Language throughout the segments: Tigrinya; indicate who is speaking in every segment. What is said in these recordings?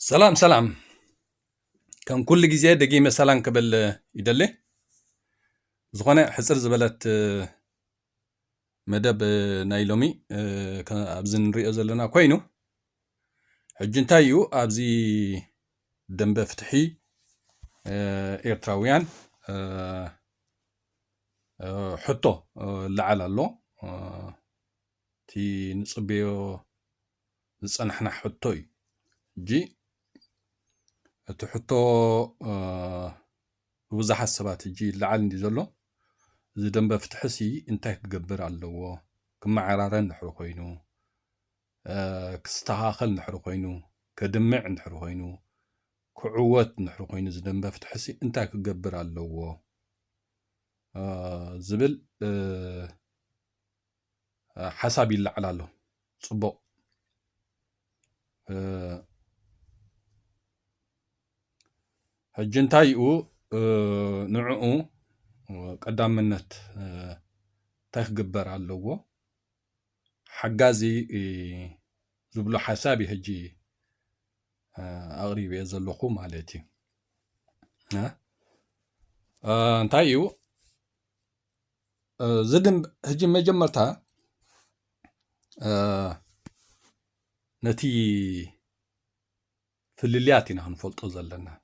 Speaker 1: سلام سلام. كان كل جزية دقيمة سلام قبل يدلي زغنا حصر زبلت مدب نايلومي كان أبزن رئيس لنا كوينو حجنتايو أبزي دنب فتحي إيرتراويان حطو لعل الله تي نصبيو نصنحنا حطوي جي تحطو وزح السبات جي لعل دي زلو زي دنب فتحسي انتهي كقبر على كما عرارن نحرو خوينو كستهاخل نحرو خوينو كدمع نحرو خوينو كعوت نحرو خوينو زي دنب فتحسي انتهي كقبر على زبل حسابي اللي على له صبو هجنتايو نعو قدام منت تخجبر على حجازي زبلو حسابي هجي أغريب يزلقو مالتي انتايو زدم هجي مجمرتها نتي في الليلياتي نحن فلطو زلنا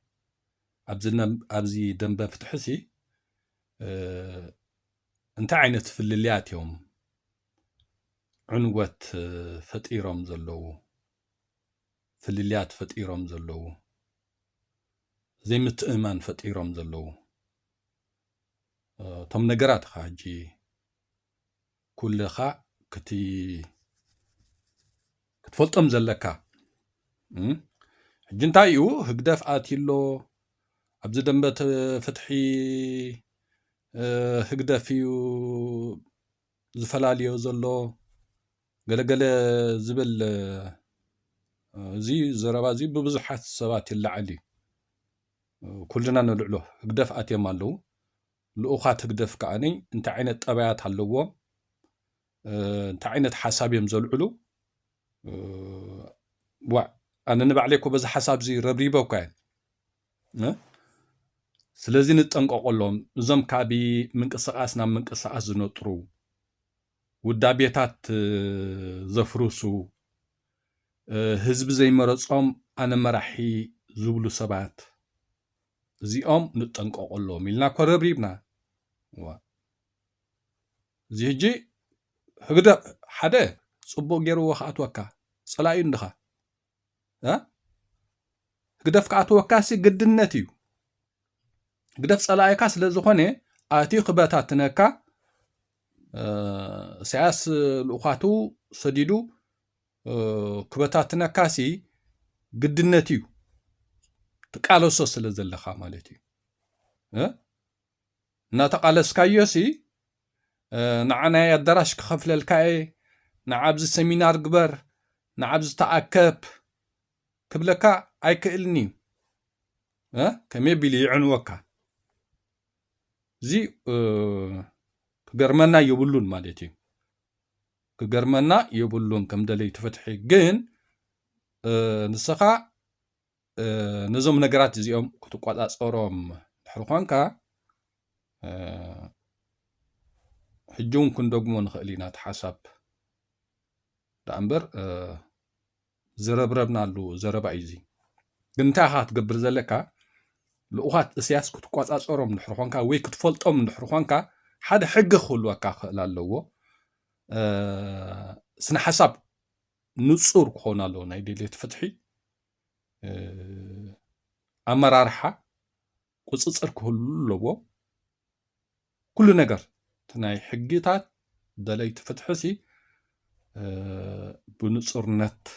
Speaker 1: أبزي دنبا فتحسي انت عينت في الليليات يوم عنوة فتيرم زلو في الليليات فتيرم زلو زي متأمان فتيرم زلو تم نقرات خاجي كل خا كتفلطم زلكا جنتايو هقدف آتيلو أبزي دنبا فتحي هقدفيو زفلاليو زلو قلقل زبل زي زربازي ببزحات السبات اللي كلنا نلعلو هقدف آتي مالو لأخات هقدف كأني انت عينت طبيعات هاللوو انت عينت حسابي مزلعلو أنا نبع عليكو بز حساب زي ربريبو كاين سلازي نتنقو لهم زم كابي منقسقاسنا منقسقاس زنطرو ودابيتات زفروسو هزب زي مرصوم أنا مرحي زبلو سبات زيهم نتنقو لهم إلنا كوربريبنا زي هجي هقدا حدا صبو غيرو وخات وكا صلاي ندخا هقدف كاتو وكاسي قدنتيو قدف صلاي كاس لزخونه آتي خباتاتنكا سياس الأخاتو صديدو كباتاتنكاسي قدنتيو تقالو سوس لزلخا مالتي ناتقالس كايوسي نعنا يدرش كخفل الكاي نعبز سمينار قبر نعبز تأكب كبلكا أي كإلني كمي بلي عنوكا زي كجرمنا يبلون مالتي كجرمنا يبلون كم دلي تفتحي جن نسخة نزوم نقرات زيهم كتقوات أصورهم حرقانكا حجون كن دوغمون خلينا تحسب دأمبر زربربنا له زرب عيزي قنتاها تقبر زلكا لأوهات سياس كتقوات أصورهم نحرقانكا وي كتفلطهم نحرقانكا حد حق خلوكا خلالوو سنة حساب نصور كونا له نايدي لي تفتحي أمرارحة قصصر كلوو كل نجر تناي حقيتات دلي تفتحسي بنصرنت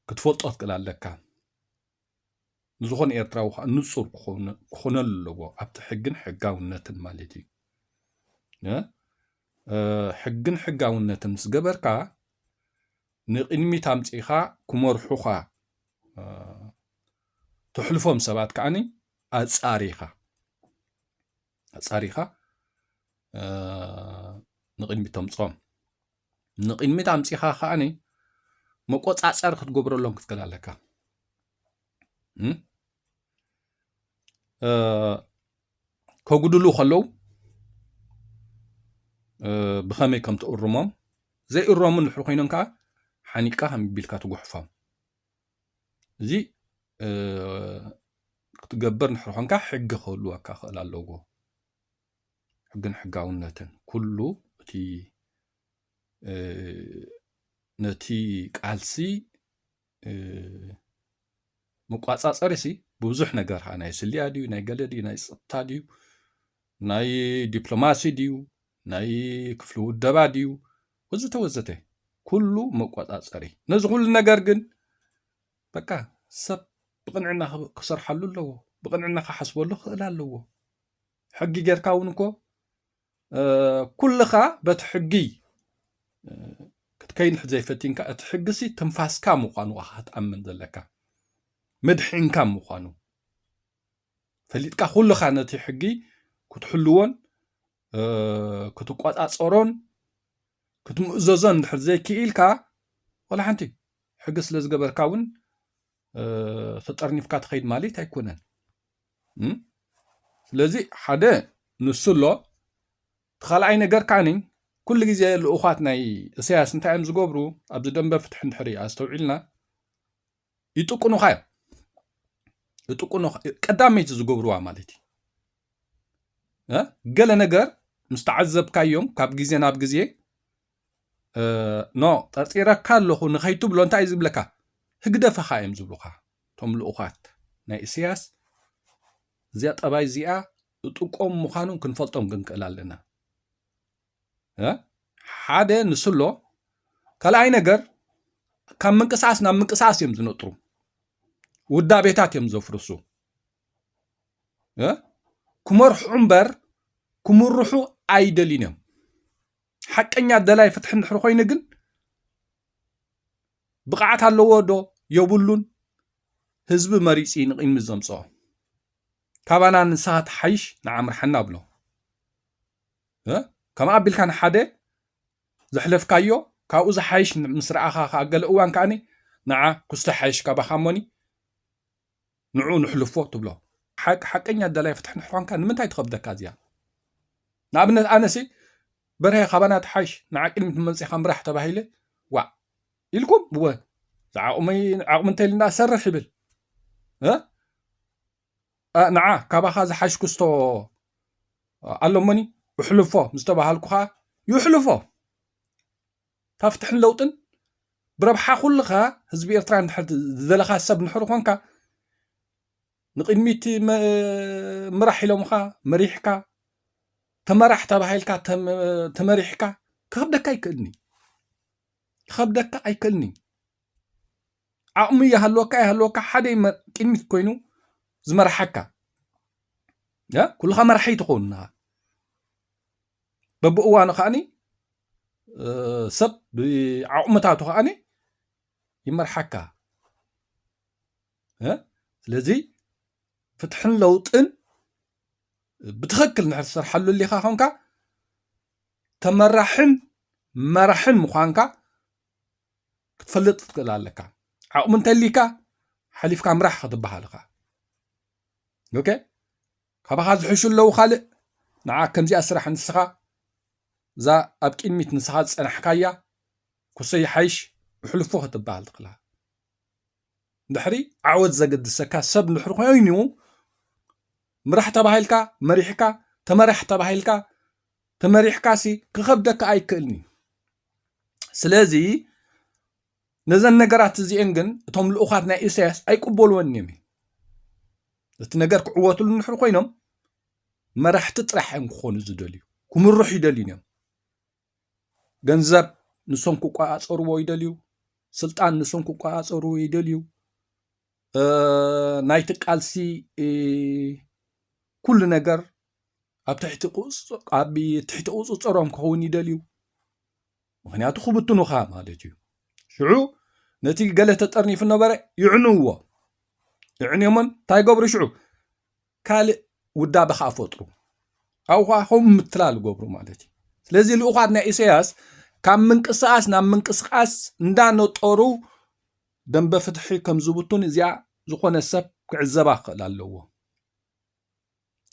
Speaker 1: كتفلطت كلالكا نزخون إيرتراو نصور كونا لوو أبت حقن حقاونت مالتي حقن حقاونت مسجبركا نقنمي تامتيخا كمرحوخا تحلفهم سبات كعني أتصاريخا نقنمي تامصوم نقنمي تامتيخا خاني መቆጻጸር ክትገብረሎም ክትከላለካ ከጉድሉ ከለው ብኸመይ ከም ትእርሞም ዘይእርሞምን ድሕሪ ኮይኖም ከዓ ሓኒቅካ ከም ቢልካ ትጉሕፎም እዚ ክትገብር ድሕሪ ኮንካ ሕጊ ክህልወካ ክእል ኣለዎ ሕግን ሕጋውነትን ኩሉ እቲ ነቲ ቃልሲ መቋጻጸሪ ሲ ብዙሕ ነገር ናይ ስልያ ድዩ ናይ ገለ ድዩ ናይ ፀጥታ ድዩ ናይ ዲፕሎማሲ ድዩ ናይ ክፍሊ ውደባ ድዩ ወዘተ ወዘተ ኩሉ መቋጻጸሪ ነዚ ኩሉ ነገር ግን በቃ ሰብ ብቕንዕና ክሰርሓሉ ኣለዎ ብቕንዕና ክሓስበሉ ክእል ኣለዎ ሕጊ ጌርካ እውን እኮ ኩልኻ በቲ ሕጊ ክትከይንሕ ዘይፈቲንካ እቲ ሕጊሲ ትንፋስካ ምዃኑ ክትኣምን ዘለካ መድሕንካ ምዃኑ ፈሊጥካ ኩልኻ ነቲ ሕጊ ክትሕልዎን ክትቋጻጸሮን ክትምእዘዞን ድሕር ዘይክኢልካ ወላ ሓንቲ ሕጊ ስለ ዝገበርካ እውን ተጠርኒፍካ ትኸይድ ማለት ኣይኮነን ስለዚ ሓደ ንሱ ኣሎ ተኻልኣይ ነገር ከዓኒ ኩሉ ግዜ ልኡኻት ናይ ኢሳያስ እንታይ እዮም ዝገብሩ ኣብዚ ደንበ ፍትሒ እንድሕር ኣስተውዒልና ይጥቁኑኻ እዮም ቀዳመይቲ ዝገብርዋ ማለት እዩ ገለ ነገር ምስ ተዓዘብካዮም ካብ ግዜ ናብ ግዜ ኖ ጠርጢረካ ኣለኹ ንኸይትብሎ እንታይ እዩ ዝብለካ ህግደፈኻ እዮም ዝብሉኻ እቶም ልኡኻት ናይ ኢሳያስ እዚኣ ጠባይ እዚኣ እጥቆም ምዃኑ ክንፈልጦም ክንክእል ኣለና ሓደ ንስሎ ካልኣይ ነገር ካብ ምንቅስቃስ ናብ ምንቅስቃስ እዮም ዝነጥሩ ውዳቤታት እዮም ዘፍርሱ ክመርሑ እምበር ክምርሑ ኣይደልን እዮም ሓቀኛ ደላይ ፍትሒ እንድሕር ኮይኑ ግን ብቕዓት ኣለዎ ዶ የብሉን ህዝቢ መሪፂ ንቕድሚ ዘምፅኦ ካባና ንስኻት ሓይሽ ንዓምርሐና ብሎ ከም ኣቢልካ ንሓደ ዘሕለፍካዮ ካብኡ ዝሓይሽ ምስ ረኣኻ ከዓ ገለ እዋን ከዓኒ ንዓ ኩስተ ሓይሽ ካባኻ ሞኒ ንዑ ንሕልፎ ትብሎ ሓቀኛ ደላይ ፍትሒ እንድሕር ኮንካ ንምንታይ ትኸብደካ እዚኣ ንኣብነት ኣነሲ በርሀ ካባና ትሓይሽ ንዓ ቅድሚት መፅኻ ምራሕ ተባሂለ ዋ ኢልኩም ወ ዓቕሚ እንተይልና ሰርሕ ይብል ንዓ ካባኻ ዝሓይሽ ክስቶ ኣሎሞኒ ውሕልፎ ምስተባሃልኩ ከዓ ይውሕልፎ ታፍትሕን ለውጥን ብረብሓ ኩልኻ ህዝቢ ኤርትራ እንድሕር ዝደለኻ ሰብ እንድሕር ኮንካ ንቅድሚት ምራሕ ኢሎምኻ መሪሕካ ተመራሕ ተባሂልካ ተመሪሕካ ክኸብደካ ኣይክእልኒ ዓቕሚ ይሃለወካ ሓደ ቅድሚት ኮይኑ ዝመርሐካ ኩልኻ መራሒ ትኾኑና በብእዋኑ ከዓኒ ሰብ ብዓቕምታቱ ከዓኒ ይመርሐካ ስለዚ ፍትሕን ለውጥን ብትኽክል ንድሕር ዝሰርሓሉ ሊኻ ኮንካ ተመራሕን መራሕን ምዃንካ ክትፈልጥ ትክእል ኣለካ ዓቕሚ እንተሊካ ሓሊፍካ ምራሕ ክትበሃል ኢኻ ኦኬ ካባኻ ዝሕሹ ኣለዉ ካልእ ንዓ ከምዚኣ ስራሕ ንስኻ እዛ ኣብ ቅድሚት ንስኻ ዝፀናሕካያ ኩሰይ ሓይሽ ውሕልፎ ክትበሃል ትኽእላ ድሕሪ ዓወት ዘገድሰካ ሰብ እንድሕር ኮይኑ ምራሕ ተባሂልካ መሪሕካ ተመራሕ ተባሂልካ ተመሪሕካሲ ክኸብደካ ኣይክእልኒ ስለዚ ነዘን ነገራት እዚአን ግን እቶም ልኡኻት ናይ ኢሳያስ ኣይቅበልዎን እዮም እቲ ነገር ክዕወትሉ እንድሕር ኮይኖም መራሕቲ ጥራሕ እዮም ክኾኑ ዝደልዩ ክምርሑ ይደልዩ እዮም ገንዘብ ንሶም ክቋፃፀርዎ ይደልዩ ስልጣን ንሶም ክቋፃፀርዎ ይደልዩ ናይቲ ቃልሲ ኩሉ ነገር ኣብ ትሕቲ ቁፅፅሮም ክኸውን ይደልዩ ምክንያቱ ክብትኑኻ ማለት እዩ ሽዑ ነቲ ገለ ተጠርኒፉ ነበረ ይዕንውዎ ይዕንዮምን እንታይ ገብሩ ሽዑ ካልእ ውዳበ ከዓ ፈጥሩ ኣብኡ ከም ምትላል ገብሩ ማለት እዩ ስለዚ ልኡኻት ናይ ኢሳያስ ካብ ምንቅስቃስ ናብ ምንቅስቃስ እንዳነጠሩ ደንበ ፍትሒ ከም ዝቡቱን እዚኣ ዝኾነ ሰብ ክዕዘባ ክእል ኣለዎ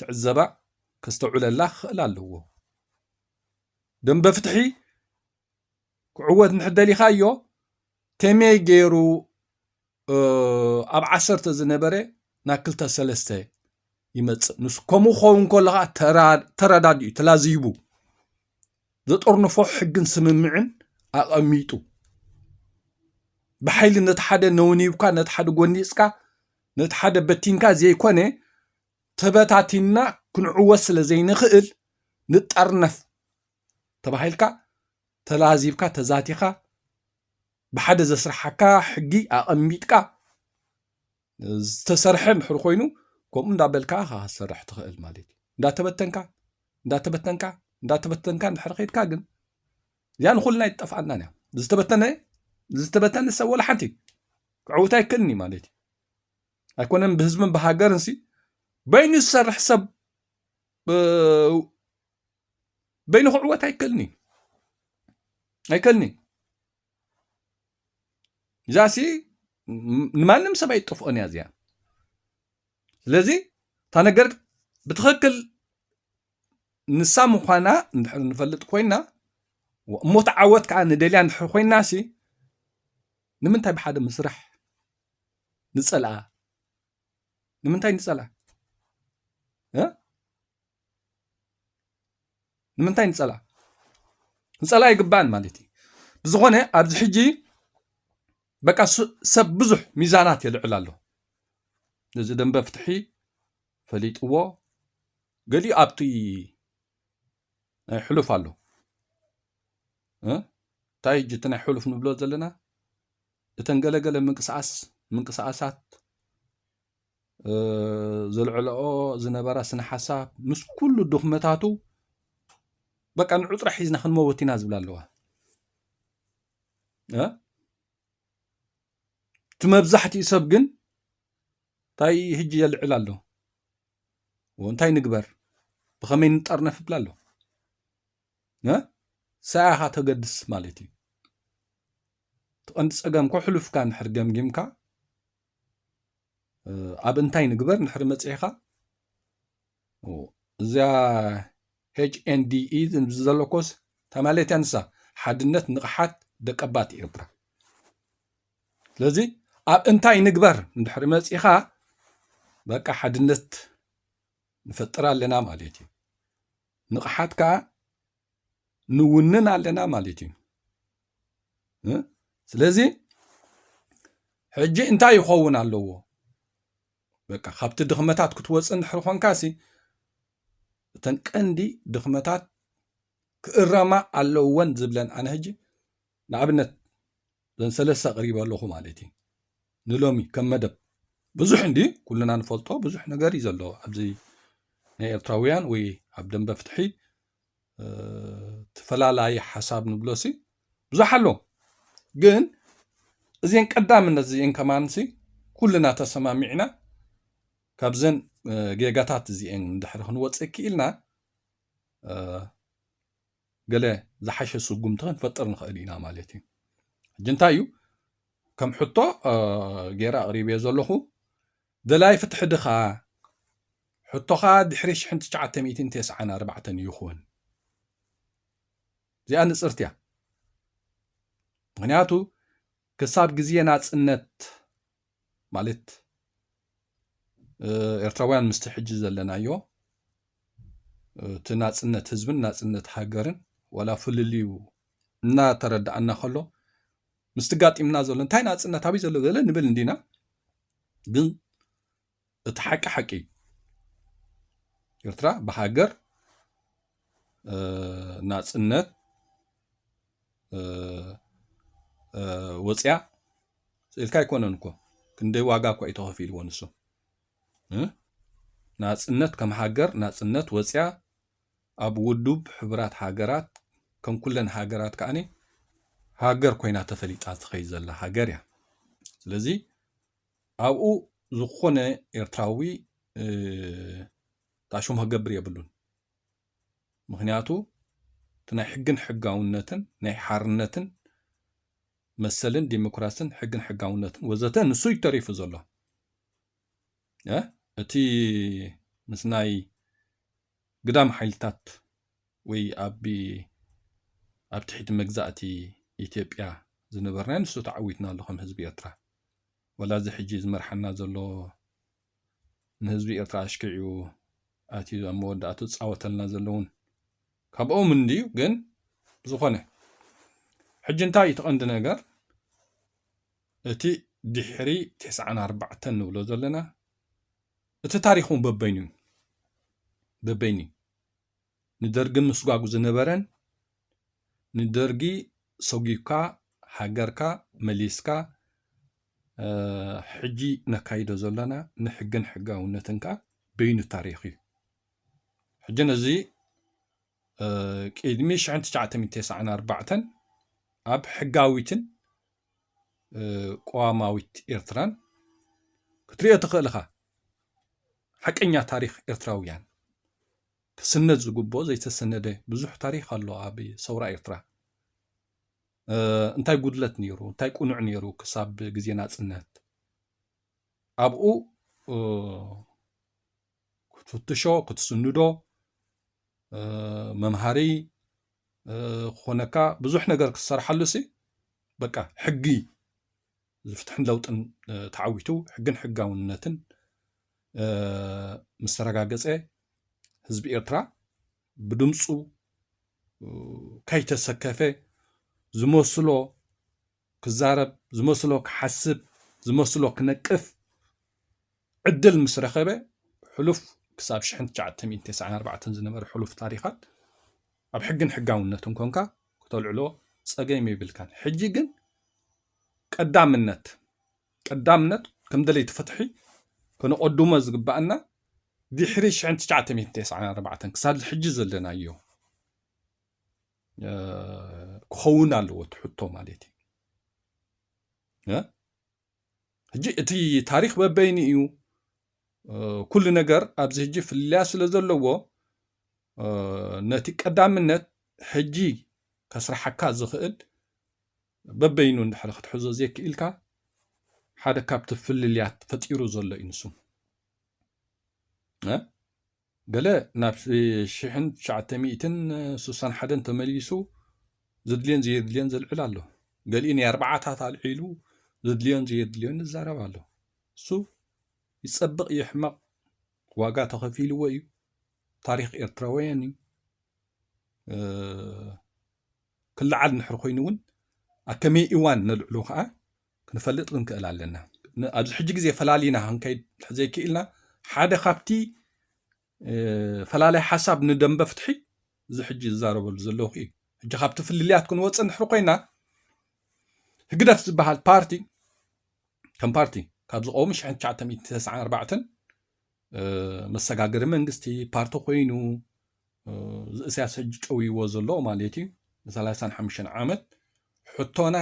Speaker 1: ትዕዘባ ከስተውዕለላ ክእል ኣለዎ ደንበ ፍትሒ ክዕወት ንሕደሊኻዮ ተመይ ገይሩ ኣብ 10 ዝነበረ ናብ 2-3 ይመጽእ ንስ ከምኡ ኸውን ከለኻ ተረዳድኡ ተላዚቡ ዘጦርንፎ ሕግን ስምምዕን ኣቐሚጡ بحيل نتحدى نونيوكا نتحدى قونيسكا نتحدى بتينكا زي كوني تبتاتينا كنعوصل زي نخيل نتأرنف تبحيلكا تلازيبكا تزاتيخا بحد زسرحكا حقي أقميتكا تسرحن حرخوينو كوم ندابلكا ها سرح تخيل مالك دا تبتنكا نحرخيتكا جن يعني خلنا يتفعلنا زتبتن سوى لحنتي عوتاي كلني مالتي أكون بهزمن بهاجرنسي بين السر حسب بين عوتاي كلني جاسي ما نمسى بيطفقني أزيان لذي تنقر بتخكل نسام خانا نفلت كوينا ومتعود كأن دليل خوين ناسي نمنتاي بحد مسرح نصلع نمنتاي نصلع ها نمنتاي نصلع يقبان مالتي بزغونه ابز حجي بقى سب بزح ميزانات يلعلالو لذي دنب فتحي فليطو قالي ابطي حلف الله تاي جتنا حلف نبلو زلنا تنقلقل منقساسات زلعلقو زنبرا سن حساب مش كل الدخمتاتو بقى نعطر حيزنا خنموتينا زبل اللوا تمبزحتي سبقن تاي هجي يلعلالو وانتاي نقبر بخمين نطرنف بلالو ساعة تقدس مالتي تقندس أقام كو حلوف كان نحر جمجمكا أب انتاي نقبر نحر متعيخا زا HNDE زنبزلوكوس تمالي تنسى حدنت نقحات دقبات إبرا لذي أب انتاي نقبر نحر متعيخا بقى حدنت نفترى لنا مالتي نقحات كا نونن علينا مالتي سلازي حجي انتاي يخون علوه بقى خبت دخمتات كتوصن حرخون كاسي تنقندي دخمتات كرما علوون زبلن انا هجي نعبنت زن سلسة قريبة اللوخو مالتي نلومي كم مدب بزح عندي كلنا نفلطو بزح نقاري زلو عبزي نيرتراويان وي عبدن بفتحي تفلالاي حساب نبلوسي بزحلو جن زين قدام النزين كمان سي كلنا تسمعنا كابزن جيجاتات زين دحر نوص كيلنا قال زحش سقمتن فطر نخلينا مالتي جنتايو كم حطو غير قريب يزلخو دلاي فتح دخا حطو خاد حريش حنت 994 يخون زي أنا صرتيا معناته كساب جزية ناصنت مالت إرتراويان مستحج زلنايو تناصنت حزبن ناصنت هاجرن ولا فلليو نا تردعنا خلو مستقاطيمنا زلن انتاي ناصنت ابي زلو زلن نبل ندينا ግን اتحق حقي إرترا بهاجر ناصنت وصيا سلكا يكوننكو كندي واغا كو يتوفيل ونسو ناصنت كم هاجر ناصنت وصيا اب ودوب حبرات هاجرات كم كلن هاجرات كاني هاجر كوينا تفليطات خيزلا هاجر يا ስለዚህ ኣብኡ ዝኾነ ኤርትራዊ ታሹም هገብር የብሉን ምክንያቱ ትናይ ሕግን ሕጋውነትን ናይ ሓርነትን መሰልን ዲሞክራስን ሕግን ሕጋውነትን ወዘተ ንሱ ይተሪፉ ዘሎ እቲ ምስ ናይ ግዳም ሓይልታት ወይ ኣብ ትሕቲ መግዛእቲ ኢትዮጵያ ዝነበርና ንሱ ተዓዊትና ኣሎ ከም ህዝቢ ኤርትራ ወላ እዚ ሕጂ ዝመርሓና ዘሎ ንህዝቢ ኤርትራ ኣሽኪዑ ኣትዩ ኣብ መወዳእቱ ፃወተልና ዘለውን ካብኦም እንድዩ ግን ዝኾነ ሕጂ እንታይ ተቐንዲ ነገር እቲ ድሕሪ 94 ንብሎ ዘለና እቲ ታሪኹን በበይኒ ንደርግን ምስጓጉ ዝነበረን ንደርጊ ሰጊካ ሃገርካ መሊስካ ሕጂ ነካይዶ ዘለና ንሕግን ሕጋውነትን ከዓ በይኑ ታሪኽ እዩ ሕጂ ነዚ ቅድሚ 1994 ኣብ ሕጋዊትን ቆዋማዊት ኤርትራን ክትሪኦ ትኽእልኻ ሓቀኛ ታሪክ ኤርትራውያን ክስነድ ዝግብኦ ዘይተሰነደ ብዙሕ ታሪክ ኣሎ ኣብ ሰውራ ኤርትራ እንታይ ጉድለት ነይሩ እንታይ ቁኑዕ ነይሩ ክሳብ ግዜ ናጽነት ኣብኡ ክትፍትሾ ክትስንዶ መምሃሪ ኮነካ ብዙሕ ነገር ክሰርሓሉ ሲ በቃ ሕጊ ዝፍትሕን ለውጥን ተዓዊቱ ሕግን ሕጋውነትን ምስ ተረጋገፀ ህዝቢ ኤርትራ ብድምፁ ከይተሰከፈ ዝመስሎ ክዛረብ ዝመስሎ ክሓስብ ዝመስሎ ክነቅፍ ዕድል ምስ ረኸበ ሕሉፍ ክሳብ 1994 ዝነበረ ሕሉፍ ታሪኻት ኣብ ሕግን ሕጋውነትን ኮንካ ክተልዕሎ ፀገም ይብልካን ሕጂ ግን ቀዳምነት ከም ደለይቲ ፍትሒ ከነቐድሞ ዝግባአና ድሕሪ 1994 ክሳብ ሕጂ ዘለናዮ ክኸውን ኣለዎ ትሕቶ ማለት እዩ ሕጂ እቲ ታሪክ በበይኒ እዩ ኩሉ ነገር ኣብዚ ሕጂ ፍልያ ስለ ዘለዎ ነቲ ቀዳምነት ሕጂ ከስራሓካ ዝኽእል በበይኑ እንድሕር ክትሕዞ ዘይክኢልካ ሓደ ካብቲ ፍልልያት ፈጢሩ ዘሎ እዩ ንሱ ገለ ናብ 1961 ተመሊሱ ዘድልዮን ዘየድልዮን ዘልዕል ኣሎ ገሊኡ ናይ ኣርባዓታት ኣልዒሉ ዘድልዮን ዘየድልዮን ይዛረብ ኣሎ እሱ ይፀብቕ ይሕመቕ ዋጋ ተኸፊልዎ እዩ ታሪክ ኤርትራውያን እዩ ክለዓል ንሕር ኮይኑ እውን ኣብ ከመይ እዋን ነልዕሉ ከዓ ክንፈልጥ ክንክእል ኣለና ኣብዚ ሕጂ ግዜ ፈላሊና ክንከይድ ዘይክኢልና ሓደ ካብቲ ፈላላይ ሓሳብ ንደንበ ፍትሒ እዚ ሕጂ ዝዛረበሉ ዘለኹ እዩ ሕጂ ካብቲ ፍልልያት ክንወፅእ ንሕር ኮይና ህግደፍ ዝበሃል ፓርቲ ከም ፓርቲ ካብ ዝቆሙ 1994 መሰጋገሪ መንግስቲ ፓርቲ ኮይኑ ዝእስያስ ሕጂ ጠውይዎ ዘሎ ማለት እዩ 35 ዓመት ሕቶና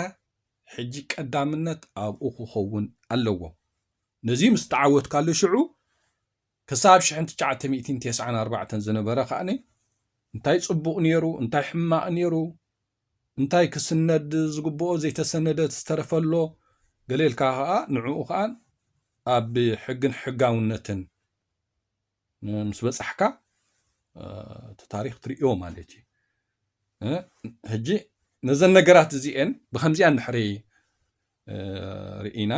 Speaker 1: ሕጂ ቀዳምነት ኣብኡ ክኸውን ኣለዎ ነዚ ምስ ተዓወትካሉ ሽዑ ክሳብ 1994 ዝነበረ ከዓኒ እንታይ ጽቡቕ ነይሩ እንታይ ሕማቕ ነይሩ እንታይ ክስነድ ዝግብኦ ዘይተሰነደ ዝተረፈሎ ገሌልካ ከዓ ንዕኡ ከዓ ኣብ ሕግን ሕጋውነትን ምስ በጻሕካ እቲ ታሪክ ትሪኦ ማለት እዩ ሕጂ ነዘን ነገራት እዚአን ብከምዚኣ እንድሕሪ ርኢና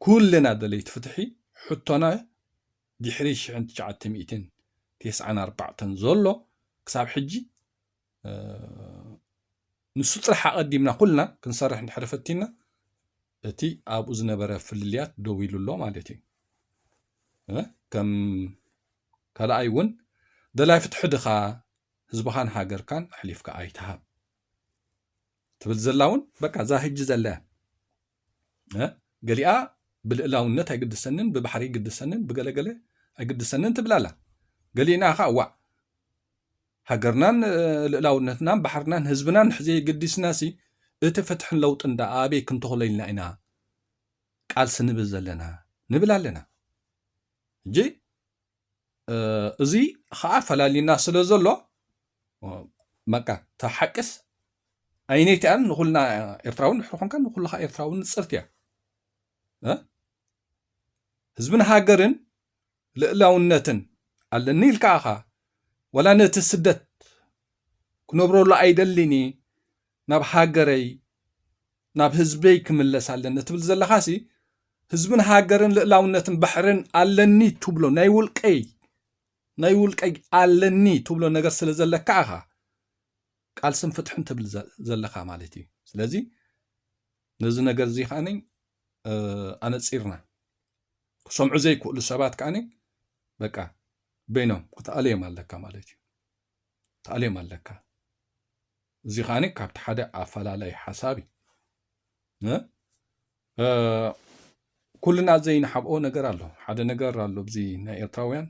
Speaker 1: ኩልና ደለይቲ ፍትሒ ሕቶና ድሕሪ 1994 ዘሎ ክሳብ ሕጂ ንሱ ጥራሕ ኣቐዲምና ኩልና ክንሰርሕ እንድሕሪ ፈቲና እቲ ኣብኡ ዝነበረ ፍልልያት ደው ኢሉሎ ማለት እዩ ከም ካልኣይ እውን ደላይ ፍትሒ ድኻ ህዝብኻን ሃገርካን ኣሕሊፍካ ኣይትሃብ ትብል ዘላ እውን በቃ እዛ ሕጂ ዘላ ገሊኣ ብልእላውነት ኣይግድሰንን ብባሕሪ ይግድሰንን ብገለገለ ኣይግድሰንን ትብላላ ገሊና ከዓ ዋዕ ሃገርናን ልእላውነትናን ባሕርናን ህዝብናን ሕዘይ ግዲስናሲ እቲ ፍትሕን ለውጥ እንዳ ኣበይ ክንተኽሎ ኢልና ኢና ቃልሲ ንብል ዘለና ንብል ኣለና ሕጂ እዚ ከዓ ፈላሊና ስለ ዘሎ በቃ ተሓቅስ ኣይነይቲ ኣን ንኹልና ኤርትራውን ንሕርኾንካ ንኹልኻ ኤርትራውን ንፅርት እያ ህዝብን ሃገርን ልዕላውነትን ኣለኒ ኢልካ ኢኻ ወላ ነቲ ስደት ክነብረሉ ኣይደሊኒ ናብ ሃገረይ ናብ ህዝበይ ክምለስ ኣለኒ ትብል ዘለኻሲ ህዝብን ሃገርን ልዕላውነትን ባሕርን ኣለኒ ትብሎ ናይ ውልቀይ ኣለኒ ትብሎ ነገር ስለ ዘለካ ኢኻ ቃልስን ፍትሕን ትብል ዘለኻ ማለት እዩ ስለዚ ነዚ ነገር እዚ ከዓኒ ኣነፂርና ክሰምዑ ዘይክእሉ ሰባት ከዓኒ በቃ በይኖም ክትኣልዮም ኣለካ ማለት እዩ ተኣልዮም ኣለካ እዚ ከዓኒ ካብቲ ሓደ ኣፈላላይ ሓሳብ እዩ ኩልና ዘይንሓብኦ ነገር ኣሎ ሓደ ነገር ኣሎ ብዚ ናይ ኤርትራውያን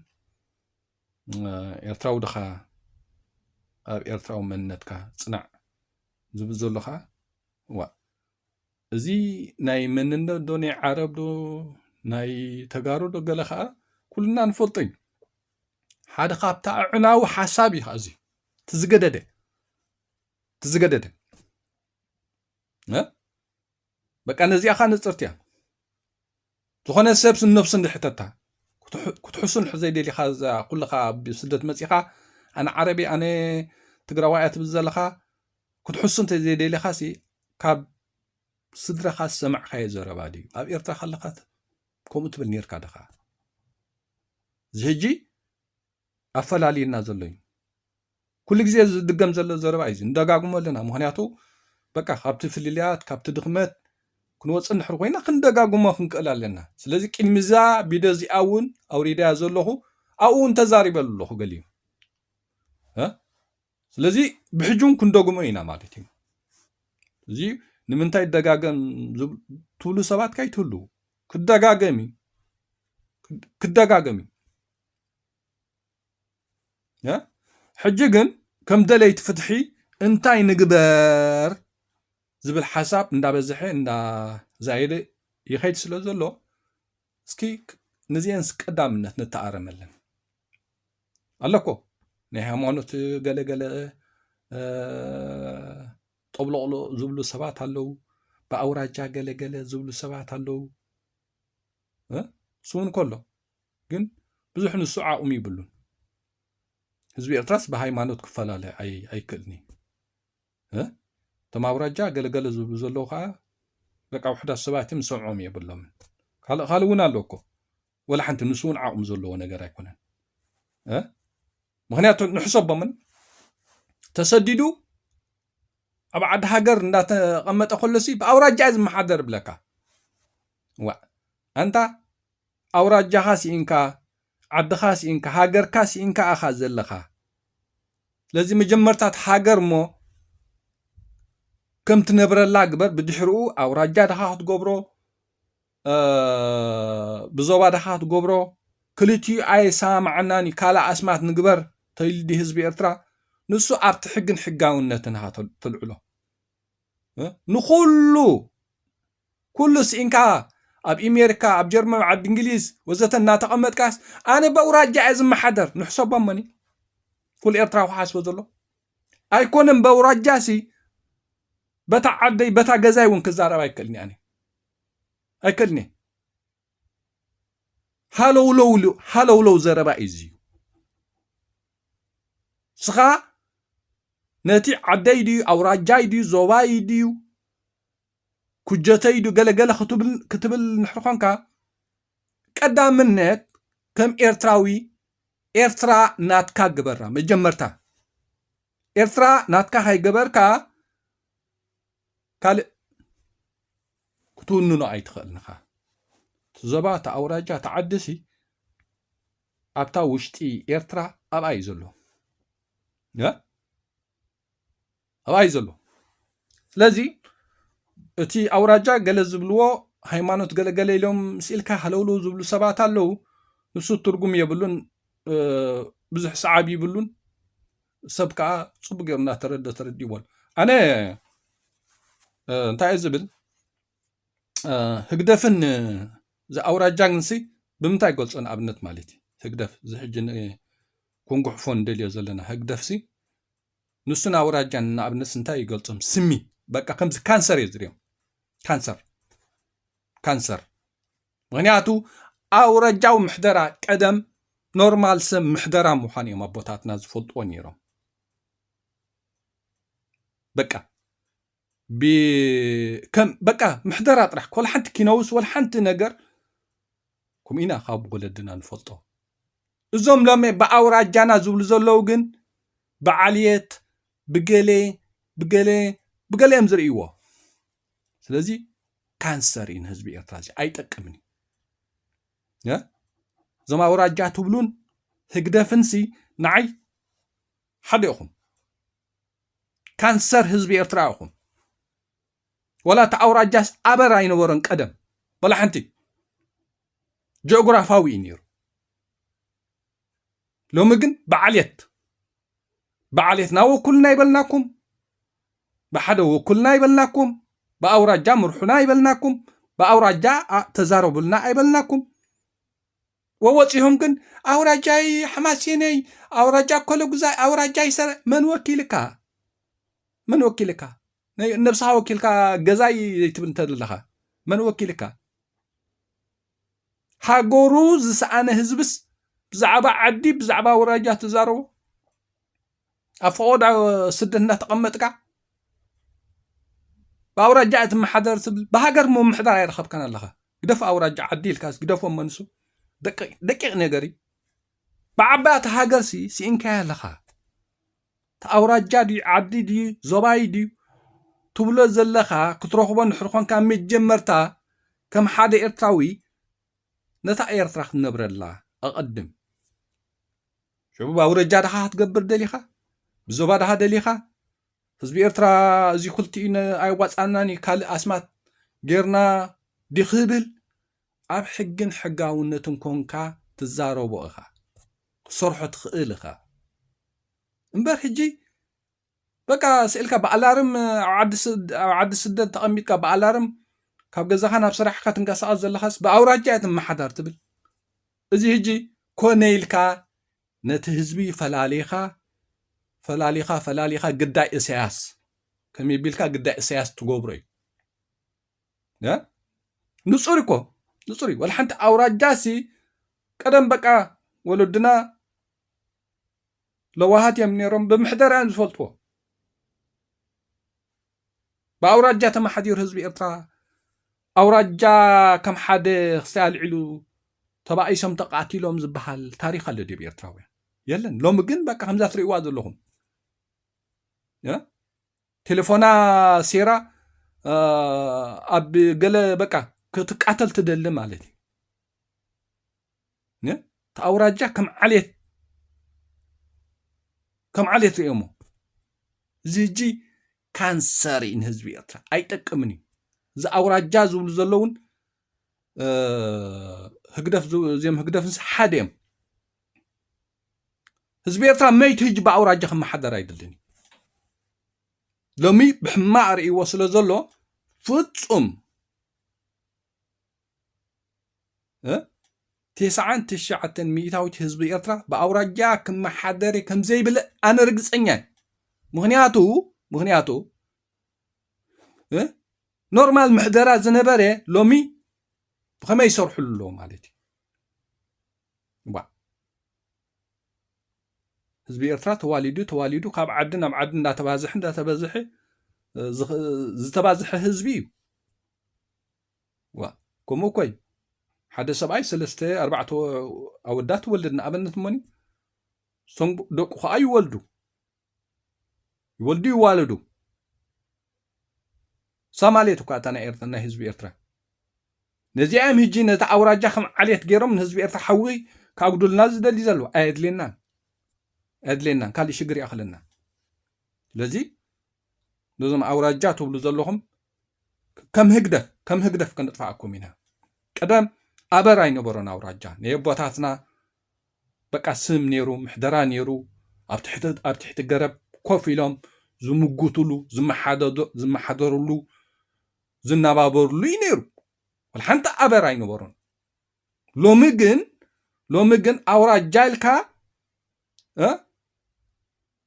Speaker 1: ኤርትራዊ ድኻ ኣብ ኤርትራዊ መንነትካ ፅናዕ ዝብል ዘሎ ከዓ እዚ ናይ መንነት ዶ ናይ ዓረብ ዶ ናይ ተጋሩ ዶ ገለ ከዓ ኩልና ንፈልጦ እዩ ሓደ ካብታ ኣዕናዊ ሓሳብ እዩ እዚ ትዝገደደ በቃ ነዚኣ ኻ ንፅርት እያ ዝኾነ ሰብ ነፍሱ እንድሕተታ ክትሕሱን ዘይደሊኻ ኩልኻ ብስደት መፂኻ ኣነ ዓረቢ ኣነ ትግራዋይ ትብል ዘለኻ ክትሕሱን ዘይደሊኻ ሲ ካብ ስድራኻ ሰማዕካዮ ዘረባ ድዩ ኣብ ኤርትራ ከለኻ ከምኡ ትብል ነርካ ድኻ እዚ ሕጂ ኣፈላልየና ዘሎ እዩ ኩሉ ግዜ ዝድገም ዘሎ ዘረባ እዩ እንደጋግሞ ኣለና ምክንያቱ በቃ ካብቲ ፍልልያት ካብቲ ድኽመት ክንወፅእ እንድሕር ኮይና ክንደጋግሞ ክንክእል ኣለና ስለዚ ቅድሚዛ ቢዶ እዚኣ እውን ኣውሪድያ ዘለኹ ኣብኡ እውን ተዛሪበ ኣለኹ ገሊዩ ስለዚ ብሕጁን ክንደግሞ ኢና ማለት እዩ እዚ ንምንታይ ደጋገም ትብሉ ሰባት ካይትህሉ ክደጋገም ሕጂ ግን ከም ደለይቲ ፍትሒ እንታይ ንግበር ዝብል ሓሳብ እንዳበዝሐ እንዳዛይደ ይኸይድ ስለ ዘሎ እስኪ ነዚአንስ ቀዳምነት ነተኣረመለን ኣለኮ ናይ ሃይማኖት ገለገለ ጠብለቕሎ ዝብሉ ሰባት ኣለው ብኣውራጃ ገለገለ ዝብሉ ሰባት ኣለው ስውን ከሎ ግን ብዙሕ ንሱ ዓቕሚ ይብሉን ህዝቢ ኤርትራስ ብሃይማኖት ክፈላለ ኣይክእልኒ እቶም ኣውራጃ ገለገለ ዝብሉ ዘለዉ ከዓ በቃ ውሕዳት ሰባት ምሰምዖም የብሎምን ካልእ እውን ኣሎ እኮ ወላ ሓንቲ ንሱ እውን ዓቕሚ ዘለዎ ነገር ኣይኮነን ምክንያቱ ንሕሰቦምን ተሰዲዱ ኣብ ዓዲ ሃገር እንዳተቐመጠ ከሎሲ ብኣውራጃ ዝመሓደር ብለካ ኣንታ ኣውራጃኻ ሲኢንካ ዓድኻ ሲኢንካ ሃገርካ ሲኢንካ ኣኻ ዘለኻ ስለዚ መጀመርታት ሃገር ሞ ከም ትነብረላ ግበር ብድሕሪኡ ኣውራጃ ድኻ ክትገብሮ ብዞባ ድኻ ክትገብሮ ክልቲኡ ኣይሰማዕናኒ ካልእ ኣስማት ንግበር ተይልዲ ህዝቢ ኤርትራ ንሱ ኣብቲ ሕግን ሕጋውነትን ሃ ትልዕሎ ንኩሉ ሲኢንካ ኣብ ኣሜሪካ ኣብ ጀርመን ዓዲ እንግሊዝ ወዘተ እናተቐመጥካስ ኣነ በኣውራጃ እየ ዝመሓደር ንሕሰቦሞኒ ኩሉ ኤርትራዊ ሓስቦ ዘሎ ኣይኮነን በኣውራጃ ሲ በታ ዓደይ በታ ገዛይ እውን ክዛረብ ኣይክእልኒ ኣነ ኣይክእልኒ ሃለውለው ዘረባ እዩ ስኻ ነቲ ዓደይ ድዩ ኣውራጃይ ድዩ ዞባይ ድዩ ኩጀተይ ድዩ ገለገለ ክትብል ንሕርኾንካ ቀዳምነት ከም ኤርትራዊ ኤርትራ ናትካ ግበራ መጀመርታ ኤርትራ ናትካ ሃይገበርካ ካልእ ክትውንኖ ኣይትኽእልንኻ ዞባ ተኣውራጃ ተዓድሲ ኣብታ ውሽጢ ኤርትራ ኣብኣ እዩ ዘሎ ስለዚ እቲ ኣውራጃ ገለ ዝብልዎ ሃይማኖት ገለገለ ኢሎም ስኢልካ ሃለውለው ዝብሉ ሰባት ኣለው ንሱ ትርጉም የብሉን ብዙሕ ሰዓብ ይብሉን ሰብ ከዓ ፅቡቅ ጌሩ ተረዲእዎን ኣነ እንታይ ዝብል ህግደፍን ዝኣውራጃንሲ ብምንታይ ገልፆ ንኣብነት ማለት እዩ ህግደፍ ዝሕጂ ኮንጉሕፎን እንደልዮ ዘለና ህግደፍሲ ንሱን ኣውራጃ ንኣብነት እንታይ ይገልጾም ስሚ በቃ ከምዚ ካንሰር የዝርዮም ካንሰር ምክንያቱ ኣውራጃዊ ምሕደራ ቀደም ኖርማል ሰብ ምሕደራ ምዃን እዮም ኣቦታትና ዝፈልጥዎ ነይሮም በቃ ምሕደራ ጥራሕ ኮል ሓንቲ ኪነውስ ወል ሓንቲ ነገር ከምኢና ካብ ወለድና ንፈልጦ እዞም ሎሚ ብኣውራጃና ዝብሉ ዘለዉ ግን ብዓልየት ብገሌም ዝርእይዎ ስለዚ ካንሰር እዩ ንህዝቢ ኤርትራ ኣይጠቅምን እዞም ኣውራጃ ትብሉን ህግደፍንሲ ንዓይ ሓደ ኢኹም ካንሰር ህዝቢ ኤርትራ ኢኹም ወላ እቲ ኣውራጃስ ኣበር ኣይነበሮን ቀደም ወላ ሓንቲ ጂኦግራፋዊ እዩ ነይሩ ሎሚ ግን ብዓልየት ናብ ወኩልና ይበልናኩም ብሓደ ወኩልና ይበልናኩም ብኣውራጃ ምርሑና ይበልናኩም ብኣውራጃ ተዛረቡልና ኣይበልናኩም ወወፂኦም ግን ኣውራጃይ ሓማሴነይ ኣውራጃ ኮለ ጉዛይ ኣውራጃ ይሰረ መን ወኪልካ ነብስኻ ወኪልካ ገዛይ ትብል እንተለኻ መን ወኪልካ ሃገሩ ዝሰኣነ ህዝብስ ብዛዕባ ዓዲ ብዛዕባ ኣውራጃ ተዛረቡ ኣብ ፈቆድ ስደት እናተቐመጥካ ብኣውራጃ እትመሓደር ትብል ብሃገር ምምሕዳር ኣይረኸብካን ኣለኻ ግደፍ ኣውራጃ ዓዲ ኢልካስ ግደፎም መንሱ ደቂቕ ነገር እዩ ብዓባይቲ ሃገርሲ ሲኢንካያ ኣለኻ ተኣውራጃ ድዩ ዓዲ ድዩ ዞባይ ድዩ ትብሎ ዘለኻ ክትረኽቦ ንሕርኾንካ መጀመርታ ከም ሓደ ኤርትራዊ ነታ ኤርትራ ክትነብረላ ኣቐድም ሽዑ ብኣውራጃ ድኻ ክትገብር ደሊኻ ብዞባ ድኻ ደሊኻ ህዝቢ ኤርትራ እዚ ክልቲኡ ኣይዋፃናኒ ካልእ ኣስማት ጌርና ዲኽብል ኣብ ሕግን ሕጋውነትን ኮንካ ትዛረቦ ኢኻ ክሰርሖ ትኽእል ኢኻ እምበር ሕጂ በቃ ስእልካ ብኣላርም ኣብ ዓዲ ስደት ተቐሚጥካ ብኣላርም ካብ ገዛኻ ናብ ስራሕካ ትንቀሳቐስ ዘለኻስ ብኣውራጃ እትመሓዳር ትብል እዚ ሕጂ ኮነ ኢልካ ነቲ ህዝቢ ፈላሊኻ ግዳይ ኢሳያስ ከመይ ቢልካ ግዳይ ኢሳያስ ትገብሮ እዩ ንጹር እዩ ወላ ሓንቲ ኣውራጃሲ ቀደም በቃ ወለድና ለዋሃት እዮም ነይሮም ብምሕደራ እዮም ዝፈልጥዎ ብኣውራጃ ተመሓዲሩ ህዝቢ ኤርትራ ኣውራጃ ከም ሓደ ክሳይ ኣልዒሉ ተባኢሶም ተቃቲሎም ዝበሃል ታሪክ ኣሎ ድብ ኤርትራውያን የለን ሎሚ ግን በቃ ከምዛ ትርእይዋ ዘለኹም ቴሌፎና ሴራ ኣብ ገለ በቃ ክትቃተል ትደሊ ማለት እዩ ተኣውራጃ ከም ዓልየት ርእዮሞ እዚ ሕጂ ካንሰር እዩ ንህዝቢ ኤርትራ ኣይጠቅምን እዩ እዚ ኣውራጃ ዝብሉ ዘለውን እዚኦም ህግደፍንስ ሓደ እዮም ህዝቢ ኤርትራ መይቲ ሕጂ ብኣውራጃ ክመሓደር ኣይደልን ሎሚ ብሕማቅ ርእይዎ ስለ ዘሎ ፍጹም 99 ሚእታዊት ህዝቢ ኤርትራ ብኣውራጃ ክመሓደር ከም ዘይብል ኣነ ርግፀኛ ምክንያቱ ኖርማል ምሕደራ ዝነበረ ሎሚ ብከመይ ይሰርሑሉ ኣለዎ ማለት እዩ ህዝቢ ኤርትራ ተዋሊዱ ካብ ዓዲ ናብ ዓዲ እንዳተባዝሐ ዝተባዝሐ ህዝቢ እዩ ከምኡ ኮይ ሓደ ሰብኣይ 3-4 ኣወዳት ወልድ ንኣብነት እሞኒ ደቁ ከዓ ይወልዱ ይዋለዱ ሰማሌት እኳ እታ ናይ ህዝቢ ኤርትራ ነዚኦም ሕጂ ነታ ኣውራጃ ከም ዓልየት ገይሮም ንህዝቢ ኤርትራ ሓዊ ካጉድልና ዝደሊ ዘሎ ኣየድልየናን ካልእ ሽግር ይኣኽለና ስለዚ ነዞም ኣውራጃ ትብሉ ዘለኹም ከም ህግደፍ ከነጥፋኣኩም ኢና ቀደም ኣበር ኣይነበሮን ኣውራጃ ነየቦታትና በቃ ስም ነይሩ ምሕደራ ነይሩ ኣብ ትሕቲ ገረብ ኮፍ ኢሎም ዝምጉትሉ ዝመሓደርሉ ዝነባበርሉ እዩ ነይሩ ወላ ሓንቲ ኣበር ኣይነበሮን ሎሚ ግን ኣውራጃ ኢልካ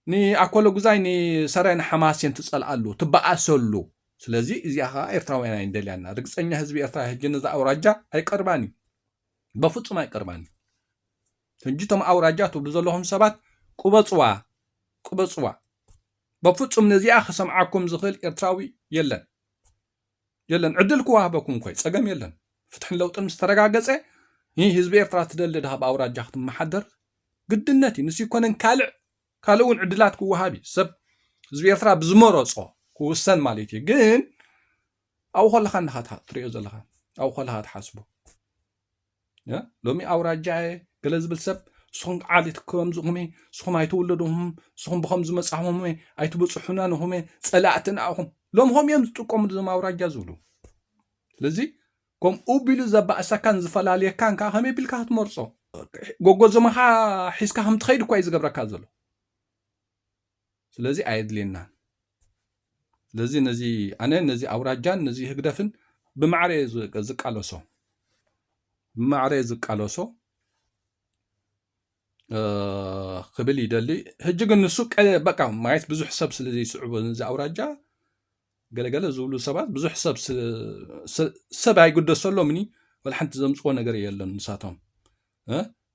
Speaker 1: ني أكل جزاي ني سرين حماس ينتصل قالو تبقى سلو سلزي إزيها إرتراوي أنا عندي أنا رجس أني هزبي إرترا هجنة أو رجع هاي قرباني بفوت ما يقرباني تنجيتهم أو رجعتوا بزلهم سبات قبصوا بفوت من زي آخر سمعكم زخيل إرتراوي يلن عدلكوا وهبكم كويس أقام يلن فتح لو تمسترجع جزء هي هزبي إرترا تدل ده أو رجعت محضر قد الناتي نسي كونن كالون عدلات وهابي سب هزبي إرترا بزمرصو كوسن مالتي جن أو خلها نهاتها طريق زلها أو خلها تحاسبه يا لومي أو رجعي جلز بالسب سخن عادي تكرم زهمي سخن هيتولدهم سخن بخمز مسحهم هيتبصحونا نهم صلاتنا أهم لوم هم يمسكوا زم أو رجع زولو لذي كم أوبيلو زبا سكان زفلالي كان كهم يبيلكات مرصو جوجو زمها حس كهم تخيل كويس قبل كازلو لذي عيد لنا لذي نزي أنا نزي أو رجع نزي هقدفن بمعري زك على بمعري زك على قبل يدلي هجق النسوق بقى ما عيت بزح حساب سلزي صعوبة نزي أو رجع قال زولو سبات بزح حساب سبع يقول سلو مني ولا حنت زمسقو نجار يلا نساتهم